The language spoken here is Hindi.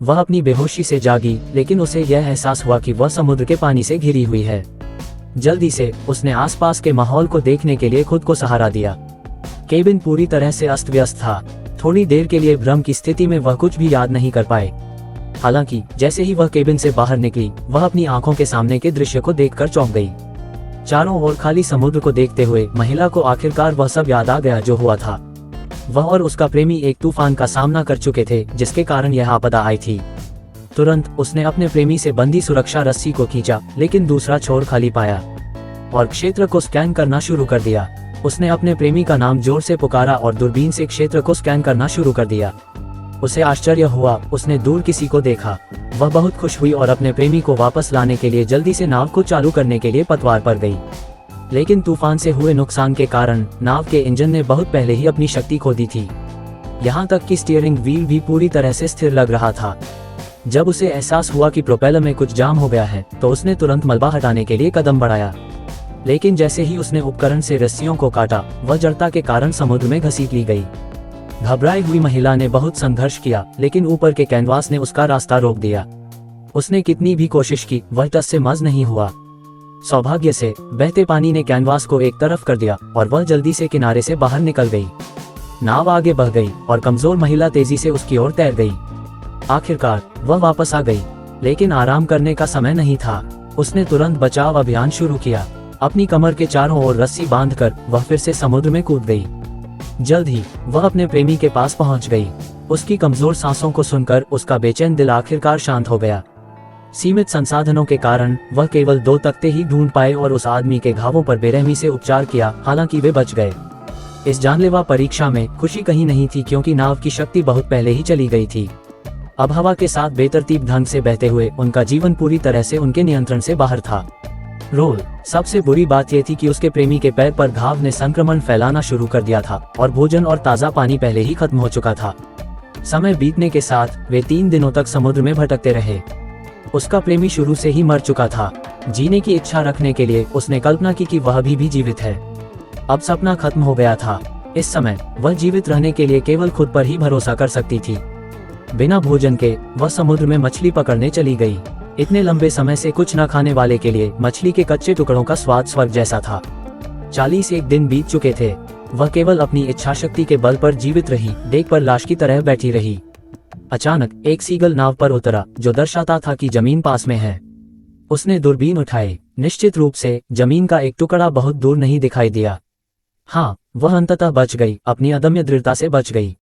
वह अपनी बेहोशी से जागी, लेकिन उसे यह एहसास हुआ कि वह समुद्र के पानी से घिरी हुई है। जल्दी से उसने आसपास के माहौल को देखने के लिए खुद को सहारा दिया। केबिन पूरी तरह से अस्त व्यस्त था। थोड़ी देर के लिए भ्रम की स्थिति में वह कुछ भी याद नहीं कर पाए। हालांकि जैसे ही वह केबिन से बाहर निकली, वह अपनी आंखों के सामने के दृश्य को देखकर चौंक गई। चारों ओर खाली समुद्र को देखते हुए महिला को आखिरकार वह सब याद आ गया जो हुआ था। वह और उसका प्रेमी एक तूफान का सामना कर चुके थे, जिसके कारण यह आपदा आई थी। तुरंत उसने अपने प्रेमी से बंधी सुरक्षा रस्सी को खींचा, लेकिन दूसरा छोर खाली पाया और क्षेत्र को स्कैन करना शुरू कर दिया। उसने अपने प्रेमी का नाम जोर से पुकारा और दूरबीन से क्षेत्र को स्कैन करना शुरू कर दिया। उसे आश्चर्य हुआ, उसने दूर किसी को देखा। वह बहुत खुश हुई और अपने प्रेमी को वापस लाने के लिए जल्दी से नाव को चालू करने के लिए पतवार पर गई। लेकिन तूफान से हुए नुकसान के कारण नाव के इंजन ने बहुत पहले ही अपनी शक्ति खो दी थी। यहाँ तक कि स्टीयरिंग व्हील भी पूरी तरह से स्थिर लग रहा था। जब उसे एहसास हुआ कि प्रोपेलर में कुछ जाम हो गया है, तो उसने तुरंत मलबा हटाने के लिए कदम बढ़ाया। लेकिन जैसे ही उसने उपकरण से रस्सियों को काटा, वह जड़ता के कारण समुद्र में घसीट ली गई। घबराई हुई महिला ने बहुत संघर्ष किया, लेकिन ऊपर के कैनवास ने उसका रास्ता रोक दिया। उसने कितनी भी कोशिश की, वह टस से मस नहीं हुआ। सौभाग्य से बहते पानी ने कैनवास को एक तरफ कर दिया और वह जल्दी से किनारे से बाहर निकल गई। नाव आगे बढ़ गई और कमजोर महिला तेजी से उसकी ओर तैर गई। आखिरकार वह वापस आ गई, लेकिन आराम करने का समय नहीं था। उसने तुरंत बचाव अभियान शुरू किया। अपनी कमर के चारों ओर रस्सी बांधकर वह फिर से समुद्र में कूद गई। जल्द ही वह अपने प्रेमी के पास पहुंच गई। उसकी कमजोर सांसों को सुनकर उसका बेचैन दिल आखिरकार शांत हो गया। सीमित संसाधनों के कारण वह केवल 2 तख्ते ही ढूंढ पाए और उस आदमी के घावों पर बेरहमी से उपचार किया, हालांकि वे बच गए। इस जानलेवा परीक्षा में खुशी कहीं नहीं थी, क्योंकि नाव की शक्ति बहुत पहले ही चली गई थी। अब हवा के साथ बेतरतीब ढंग से बहते हुए उनका जीवन पूरी तरह से उनके नियंत्रण से बाहर था। रोल, सबसे बुरी बात यह थी कि उसके प्रेमी के पैर पर घाव ने संक्रमण फैलाना शुरू कर दिया था और भोजन और ताज़ा पानी पहले ही खत्म हो चुका था। समय बीतने के साथ वे 3 दिनों तक समुद्र में भटकते रहे। उसका प्रेमी शुरू से ही मर चुका था। जीने की इच्छा रखने के लिए उसने कल्पना की कि वह भी जीवित है। अब सपना खत्म हो गया था। इस समय वह जीवित रहने के लिए केवल खुद पर ही भरोसा कर सकती थी। बिना भोजन के वह समुद्र में मछली पकड़ने चली गई। इतने लंबे समय से कुछ न खाने वाले के लिए मछली के कच्चे टुकड़ों का स्वाद स्वर्ग जैसा था। 41 दिन बीत चुके थे। वह केवल अपनी इच्छा शक्ति के बल पर जीवित रही, डेक पर लाश की तरह बैठी रही। अचानक एक सीगल नाव पर उतरा, जो दर्शाता था कि जमीन पास में है। उसने दूरबीन उठाई। निश्चित रूप से जमीन का एक टुकड़ा बहुत दूर नहीं दिखाई दिया। हाँ, वह अंततः बच गई, अपनी अदम्य दृढ़ता से बच गई।